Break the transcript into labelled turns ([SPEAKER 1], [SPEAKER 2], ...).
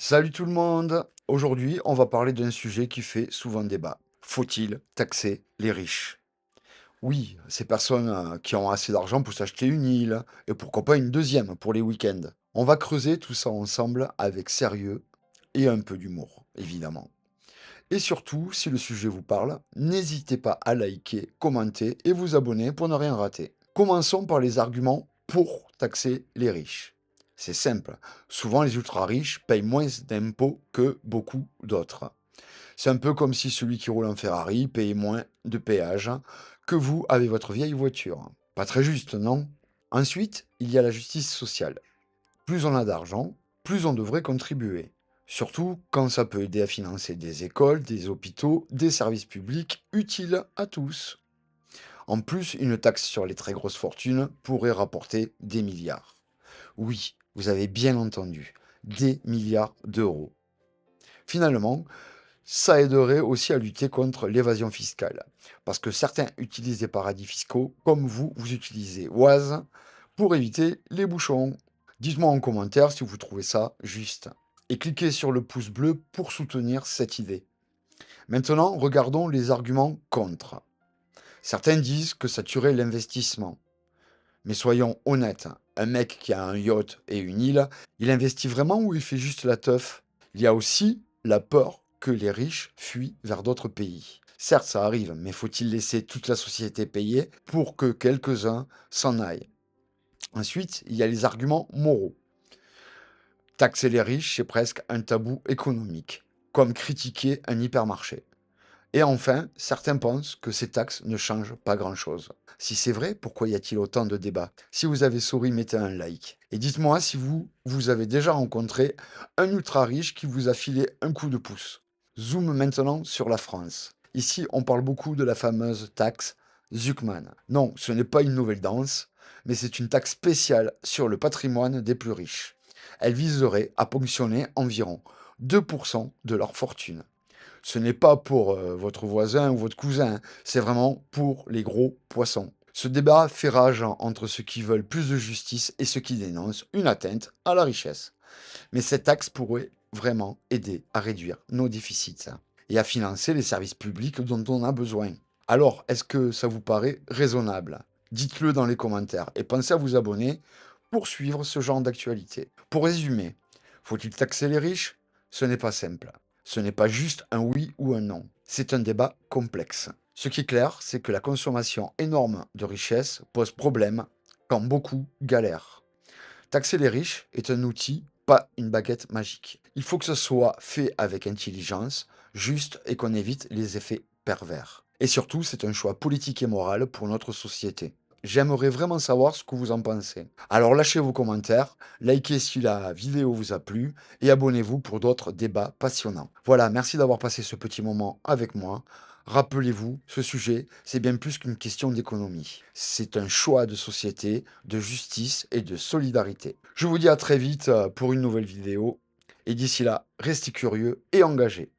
[SPEAKER 1] Salut tout le monde! Aujourd'hui, on va parler d'un sujet qui fait souvent débat. Faut-il taxer les riches? Oui, ces personnes qui ont assez d'argent pour s'acheter une île, et pourquoi pas une deuxième pour les week-ends. On va creuser tout ça ensemble avec sérieux et un peu d'humour, évidemment. Et surtout, si le sujet vous parle, n'hésitez pas à liker, commenter et vous abonner pour ne rien rater. Commençons par les arguments pour taxer les riches. C'est simple, souvent les ultra-riches payent moins d'impôts que beaucoup d'autres. C'est un peu comme si celui qui roule en Ferrari payait moins de péage que vous avec votre vieille voiture. Pas très juste, non? Ensuite, il y a la justice sociale. Plus on a d'argent, plus on devrait contribuer. Surtout quand ça peut aider à financer des écoles, des hôpitaux, des services publics utiles à tous. En plus, une taxe sur les très grosses fortunes pourrait rapporter des milliards. Oui, vous avez bien entendu, des milliards d'euros. Finalement, ça aiderait aussi à lutter contre l'évasion fiscale. Parce que certains utilisent des paradis fiscaux comme vous utilisez Oise pour éviter les bouchons. Dites-moi en commentaire si vous trouvez ça juste. Et cliquez sur le pouce bleu pour soutenir cette idée. Maintenant, regardons les arguments contre. Certains disent que ça tuerait l'investissement. Mais soyons honnêtes, un mec qui a un yacht et une île, il investit vraiment ou il fait juste la teuf? Il y a aussi la peur que les riches fuient vers d'autres pays. Certes, ça arrive, mais faut-il laisser toute la société payer pour que quelques-uns s'en aillent? Ensuite, il y a les arguments moraux. Taxer les riches, c'est presque un tabou économique, comme critiquer un hypermarché. Et enfin, certains pensent que ces taxes ne changent pas grand-chose. Si c'est vrai, pourquoi y a-t-il autant de débats? Si vous avez souri, mettez un like. Et dites-moi si vous avez déjà rencontré un ultra riche qui vous a filé un coup de pouce. Zoom maintenant sur la France. Ici, on parle beaucoup de la fameuse taxe Zuckman. Non, ce n'est pas une nouvelle danse, mais c'est une taxe spéciale sur le patrimoine des plus riches. Elle viserait à ponctionner environ 2% de leur fortune. Ce n'est pas pour votre voisin ou votre cousin, hein, c'est vraiment pour les gros poissons. Ce débat fait rage entre ceux qui veulent plus de justice et ceux qui dénoncent une atteinte à la richesse. Mais cette taxe pourrait vraiment aider à réduire nos déficits hein, et à financer les services publics dont on a besoin. Alors, est-ce que ça vous paraît raisonnable? Dites-le dans les commentaires et pensez à vous abonner pour suivre ce genre d'actualité. Pour résumer, faut-il taxer les riches? Ce n'est pas simple. Ce n'est pas juste un oui ou un non. C'est un débat complexe. Ce qui est clair, c'est que la consommation énorme de richesses pose problème quand beaucoup galèrent. Taxer les riches est un outil, pas une baguette magique. Il faut que ce soit fait avec intelligence, juste et qu'on évite les effets pervers. Et surtout, c'est un choix politique et moral pour notre société. J'aimerais vraiment savoir ce que vous en pensez. Alors lâchez vos commentaires, likez si la vidéo vous a plu et abonnez-vous pour d'autres débats passionnants. Voilà, merci d'avoir passé ce petit moment avec moi. Rappelez-vous, ce sujet, c'est bien plus qu'une question d'économie. C'est un choix de société, de justice et de solidarité. Je vous dis à très vite pour une nouvelle vidéo. Et d'ici là, restez curieux et engagés.